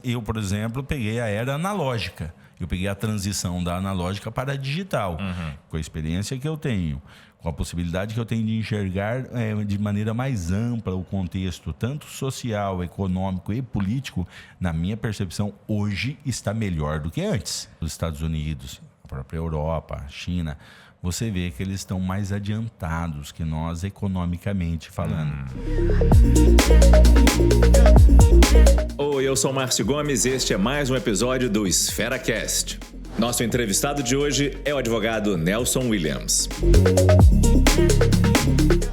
Eu, por exemplo, peguei a era analógica. Eu peguei a transição da analógica para a digital, com a experiência que eu tenho, com a possibilidade que eu tenho de enxergar de maneira mais ampla o contexto, tanto social, econômico e político. Na minha percepção, hoje está melhor do que antes. Os Estados Unidos, a própria Europa, a China, você vê que eles estão mais adiantados que nós economicamente falando. Oi, eu sou Márcio Gomes e este é mais um episódio do EsferaCast. Nosso entrevistado de hoje é o advogado Nelson Williams.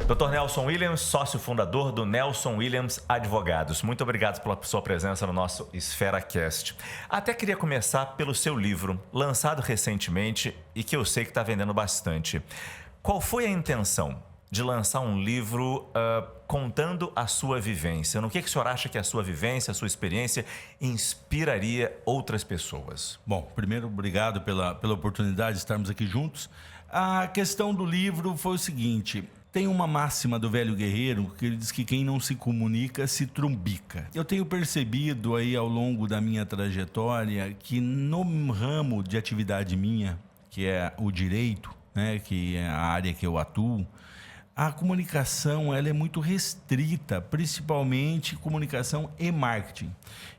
Dr. Nelson Williams, sócio fundador do Nelson Williams Advogados. Muito obrigado pela sua presença no nosso EsferaCast. Até queria começar pelo seu livro, lançado recentemente e que eu sei que está vendendo bastante. Qual foi a intenção de lançar um livro contando a sua vivência? No que o senhor acha que a sua vivência, a sua experiência inspiraria outras pessoas? Bom, primeiro, obrigado pela oportunidade de estarmos aqui juntos. A questão do livro foi o seguinte: tem uma máxima do velho guerreiro que ele diz que quem não se comunica se trumbica. Eu tenho percebido aí ao longo da minha trajetória que no ramo de atividade minha, que é o direito, né, que é a área que eu atuo, a comunicação ela é muito restrita, principalmente comunicação e marketing.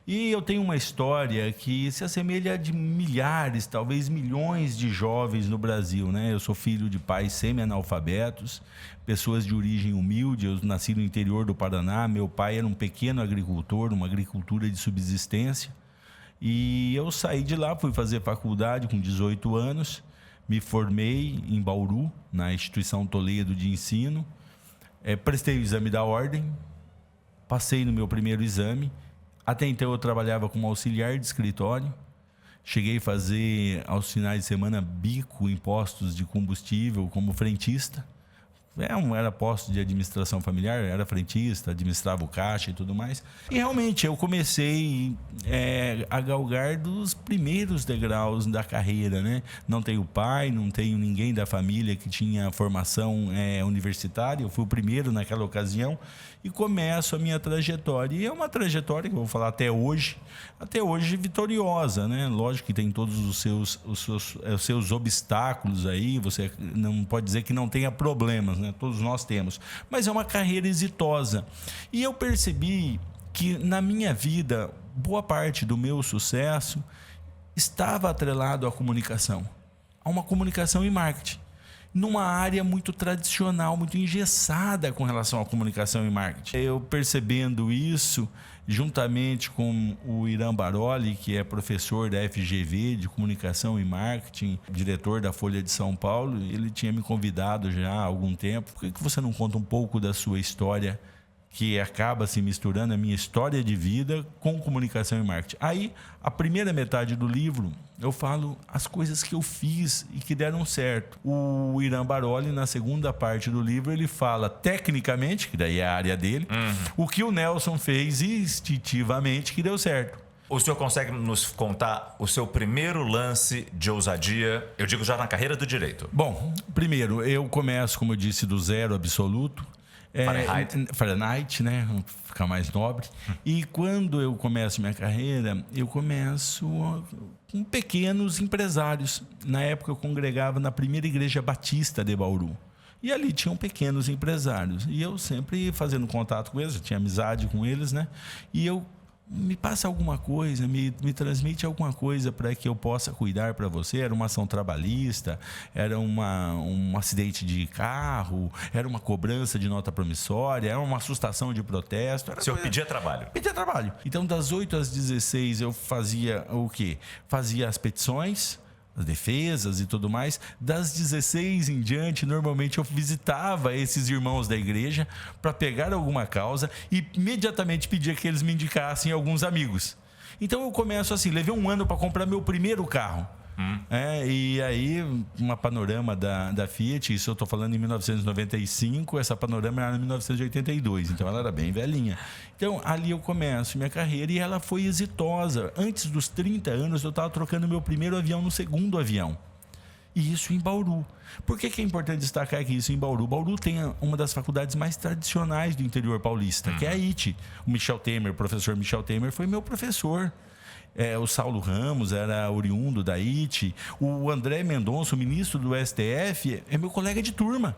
E eu tenho uma história que se assemelha a de milhares, talvez milhões de jovens no Brasil, né? Eu sou filho de pais semi-analfabetos, pessoas de origem humilde. Eu nasci no interior do Paraná. Meu pai era um pequeno agricultor, uma agricultura de subsistência. E eu saí de lá, fui fazer faculdade com 18 anos. Me formei em Bauru, na Instituição Toledo de Ensino. Prestei o exame da ordem, passei no meu primeiro exame. Até então eu trabalhava como auxiliar de escritório. Cheguei a fazer aos finais de semana bico em postos de combustível como frentista. Era posto de administração familiar, era frentista, administrava o caixa e tudo mais. E realmente eu comecei a galgar dos primeiros degraus da carreira, né? Não tenho pai, não tenho ninguém da família que tinha formação universitária. Eu fui o primeiro naquela ocasião e começo a minha trajetória. E é uma trajetória que eu vou falar até hoje vitoriosa, né? Lógico que tem todos os seus obstáculos aí. Você não pode dizer que não tenha problemas, né? Todos nós temos, mas é uma carreira exitosa. E eu percebi que na minha vida, boa parte do meu sucesso estava atrelado à comunicação, a uma comunicação e marketing, numa área muito tradicional, muito engessada com relação à comunicação e marketing. Eu percebendo isso, juntamente com o Irã Baroli, que é professor da FGV de Comunicação e Marketing, diretor da Folha de São Paulo, ele tinha me convidado já há algum tempo. Por que você não conta um pouco da sua história, que acaba se misturando a minha história de vida com comunicação e marketing? Aí, a primeira metade do livro, eu falo as coisas que eu fiz e que deram certo. O Irã Baroli, na segunda parte do livro, ele fala tecnicamente, que daí é a área dele, o que o Nelson fez instintivamente que deu certo. O senhor consegue nos contar o seu primeiro lance de ousadia, eu digo já na carreira do direito? Bom, primeiro, eu começo, como eu disse, do zero absoluto. Fahrenheit, né? Ficar mais nobre. E quando eu começo minha carreira, eu começo com pequenos empresários. Na época eu congregava na primeira igreja batista de Bauru. E ali tinham pequenos empresários. E eu sempre fazendo contato com eles, eu tinha amizade com eles, né? E eu me passa alguma coisa, me transmite alguma coisa para que eu possa cuidar para você. Era uma ação trabalhista, era um acidente de carro, era uma cobrança de nota promissória, era uma assustação de protesto. O senhor pedia trabalho? Pedia trabalho. Então, das 8 às 16 eu fazia o quê? Fazia as petições, as defesas e tudo mais. Das 16 em diante, normalmente eu visitava esses irmãos da igreja para pegar alguma causa e imediatamente pedia que eles me indicassem alguns amigos. Então eu começo assim, levei um ano para comprar meu primeiro carro. E aí, uma Panorama da Fiat, isso eu estou falando em 1995, essa Panorama era em 1982, então ela era bem velhinha. Então, ali eu começo minha carreira e ela foi exitosa. Antes dos 30 anos, eu estava trocando meu primeiro avião no segundo avião. E isso em Bauru. Por que é importante destacar aqui isso em Bauru? Bauru tem uma das faculdades mais tradicionais do interior paulista, que é a ITE. O Michel Temer, o professor Michel Temer, foi meu professor. o Saulo Ramos era oriundo da IT, o André Mendonça, o ministro do STF, é meu colega de turma.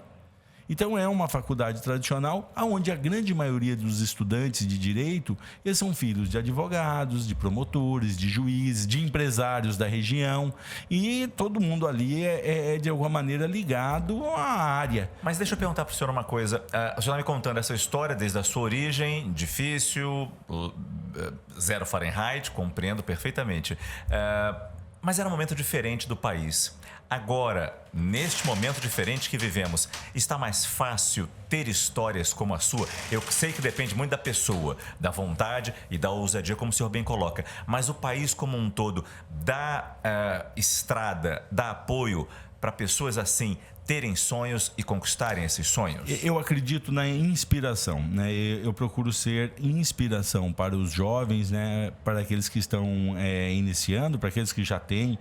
Então, é uma faculdade tradicional onde a grande maioria dos estudantes de direito, eles são filhos de advogados, de promotores, de juízes, de empresários da região. E todo mundo ali é de alguma maneira, ligado à área. Mas deixa eu perguntar para o senhor uma coisa. O senhor está me contando essa história desde a sua origem, difícil, 0 Fahrenheit, compreendo perfeitamente. Mas era um momento diferente do país. Agora, neste momento diferente que vivemos, está mais fácil ter histórias como a sua? Eu sei que depende muito da pessoa, da vontade e da ousadia, como o senhor bem coloca. Mas o país como um todo dá estrada, dá apoio para pessoas assim terem sonhos e conquistarem esses sonhos? Eu acredito na inspiração, né? Eu procuro ser inspiração para os jovens, né? Para aqueles que estão iniciando, para aqueles que já têm,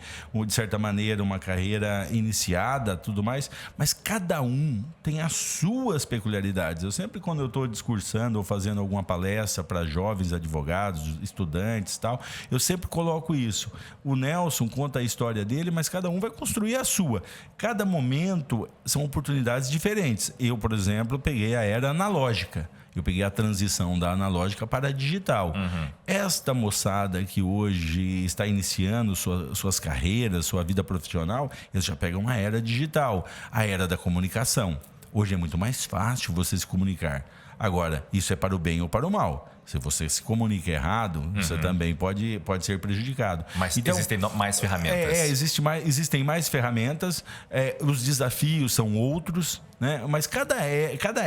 de certa maneira, uma carreira iniciada, tudo mais. Mas cada um tem as suas peculiaridades. Eu sempre, quando eu estou discursando ou fazendo alguma palestra para jovens advogados, estudantes e tal, eu sempre coloco isso. O Nelson conta a história dele, mas cada um vai construir a sua. Cada momento são oportunidades diferentes. Eu, por exemplo, peguei a era analógica. Eu peguei a transição da analógica para a digital. Esta moçada que hoje está iniciando suas carreiras, sua vida profissional, eles já pegam a era digital, a era da comunicação. Hoje é muito mais fácil você se comunicar. Agora, isso é para o bem ou para o mal. Se você se comunica errado, você também pode ser prejudicado. Mas então, existem mais ferramentas. Existem mais ferramentas, os desafios são outros, né? Mas cada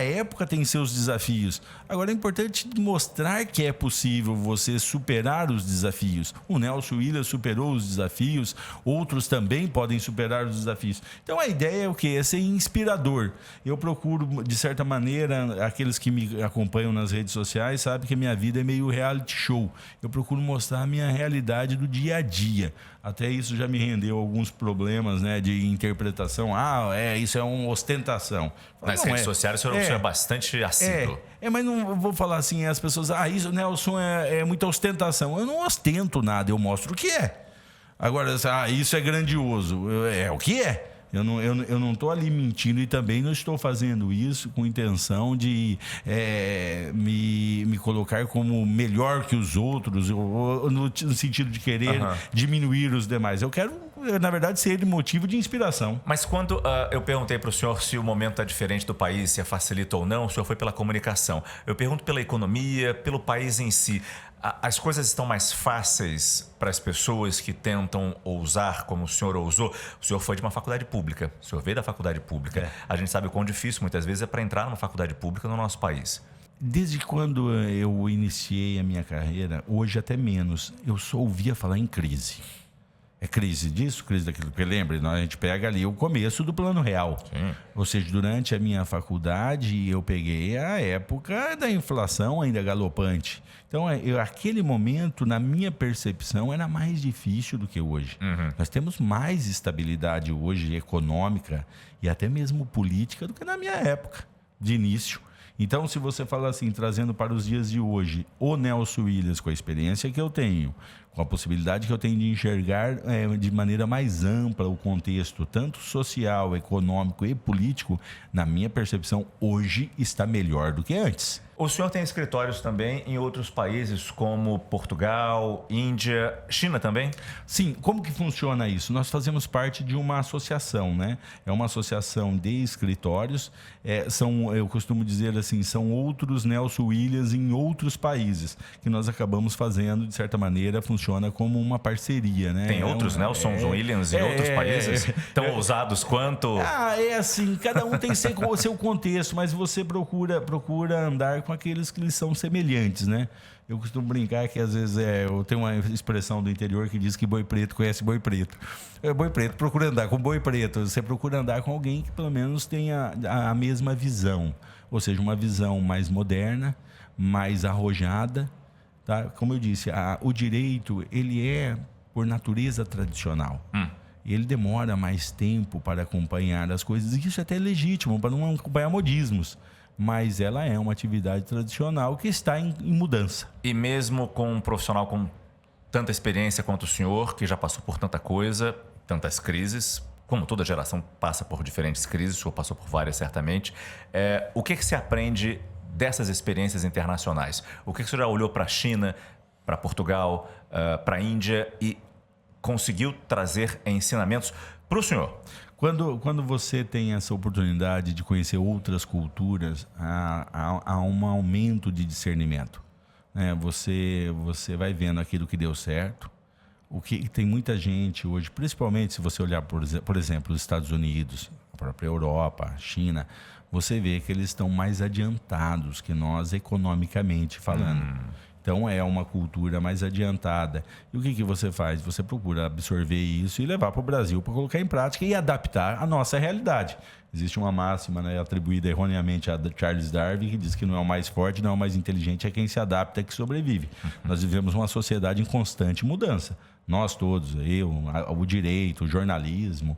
época tem seus desafios. Agora, é importante mostrar que é possível você superar os desafios. O Nelson Williams superou os desafios, outros também podem superar os desafios. Então, a ideia é o quê? É ser inspirador. Eu procuro, de certa maneira, aqueles que me acompanham nas redes sociais sabem que a minha vida é meio reality show. Eu procuro mostrar a minha realidade do dia a dia. Até isso já me rendeu alguns problemas, né, de interpretação. Isso é uma ostentação. Nas redes sociais o senhor é bastante assíduo. Mas não vou falar assim, as pessoas, isso, Nelson, é muita ostentação. Eu não ostento nada, eu mostro o que é. Agora, isso é grandioso. É o que é. Eu não estou ali mentindo e também não estou fazendo isso com intenção de me colocar como melhor que os outros, ou no sentido de querer diminuir os demais. Eu quero, na verdade, ser motivo de inspiração. Mas quando eu perguntei para o senhor se o momento é diferente do país, se facilita ou não, o senhor foi pela comunicação. Eu pergunto pela economia, pelo país em si. As coisas estão mais fáceis para as pessoas que tentam ousar como o senhor ousou? O senhor foi de uma faculdade pública, o senhor veio da faculdade pública. A gente sabe o quão difícil muitas vezes é para entrar numa faculdade pública no nosso país. Desde quando eu iniciei a minha carreira, hoje até menos, eu só ouvia falar em crise. É crise disso, crise daquilo. Porque lembre, a gente pega ali o começo do Plano Real. Sim. Ou seja, durante a minha faculdade, eu peguei a época da inflação ainda galopante. Então, aquele momento, na minha percepção, era mais difícil do que hoje. Nós temos mais estabilidade hoje econômica e até mesmo política do que na minha época de início. Então, se você fala assim, trazendo para os dias de hoje, o Nelson Williams, com a experiência que eu tenho, com a possibilidade que eu tenho de enxergar de maneira mais ampla o contexto, tanto social, econômico e político, na minha percepção, hoje está melhor do que antes. O senhor tem escritórios também em outros países como Portugal, Índia, China também? Sim. Como que funciona isso? Nós fazemos parte de uma associação, né? É uma associação de escritórios. Eu costumo dizer assim, são outros Nelson Williams em outros países, que nós acabamos fazendo, de certa maneira, funciona como uma parceria, né? Tem outros Nelson Williams em outros países? Tão ousados quanto? Assim, cada um tem seu contexto, mas você procura andar com aqueles que lhes são semelhantes, né? Eu costumo brincar que às vezes eu tenho uma expressão do interior que diz que boi preto conhece boi preto. Boi preto procura andar com boi preto. Você procura andar com alguém que pelo menos tenha a mesma visão, ou seja, uma visão mais moderna, mais arrojada, tá? Como eu disse, o direito ele é por natureza tradicional. Ele demora mais tempo para acompanhar as coisas, e isso até é legítimo, para não acompanhar modismos. Mas ela é uma atividade tradicional que está em mudança. E mesmo com um profissional com tanta experiência quanto o senhor, que já passou por tanta coisa, tantas crises, como toda geração passa por diferentes crises, o senhor passou por várias certamente. O que se aprende dessas experiências internacionais? O que o senhor já olhou para a China, para Portugal, para a Índia e conseguiu trazer ensinamentos para o senhor? Quando você tem essa oportunidade de conhecer outras culturas, há um aumento de discernimento. Você vai vendo aquilo que deu certo. O que tem muita gente hoje, principalmente se você olhar, por exemplo, os Estados Unidos, a própria Europa, a China, você vê que eles estão mais adiantados que nós economicamente falando. Então é uma cultura mais adiantada. E o que você faz? Você procura absorver isso e levar para o Brasil para colocar em prática e adaptar à nossa realidade. Existe uma máxima, né, atribuída erroneamente a Charles Darwin, que diz que não é o mais forte, não é o mais inteligente, é quem se adapta, é que sobrevive. Nós vivemos uma sociedade em constante mudança. Nós todos, o direito, o jornalismo,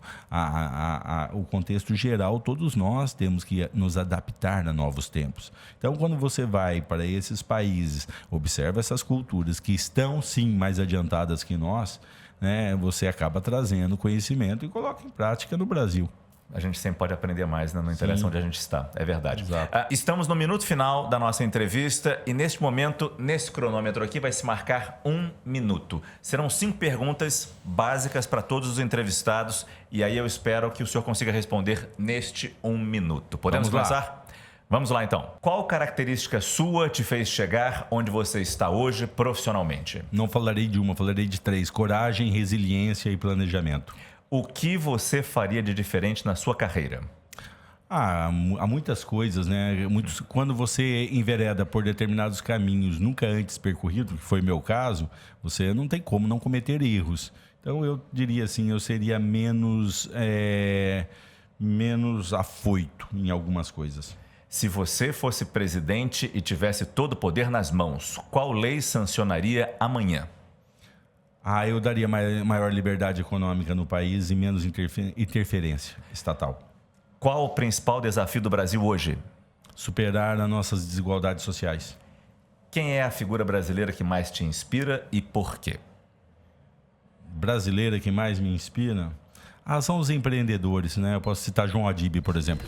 o contexto geral, todos nós temos que nos adaptar a novos tempos. Então, quando você vai para esses países, observa essas culturas que estão, sim, mais adiantadas que nós, né, você acaba trazendo conhecimento e coloca em prática no Brasil. A gente sempre pode aprender mais, né? Não interessa onde a gente está, é verdade. Exato. Estamos no minuto final da nossa entrevista e neste momento, nesse cronômetro aqui, vai se marcar 1 minuto. Serão 5 perguntas básicas para todos os entrevistados e aí eu espero que o senhor consiga responder neste 1 minuto. Podemos começar? Vamos lá, então. Qual característica sua te fez chegar onde você está hoje profissionalmente? Não falarei de uma, falarei de 3. Coragem, resiliência e planejamento. O que você faria de diferente na sua carreira? Há muitas coisas, né? Quando você envereda por determinados caminhos nunca antes percorridos, que foi meu caso, você não tem como não cometer erros. Então, eu diria assim, eu seria menos afoito em algumas coisas. Se você fosse presidente e tivesse todo o poder nas mãos, qual lei sancionaria amanhã? Eu daria maior liberdade econômica no país e menos interferência estatal. Qual o principal desafio do Brasil hoje? Superar as nossas desigualdades sociais. Quem é a figura brasileira que mais te inspira e por quê? Brasileira que mais me inspira? São os empreendedores, né? Eu posso citar João Adib, por exemplo.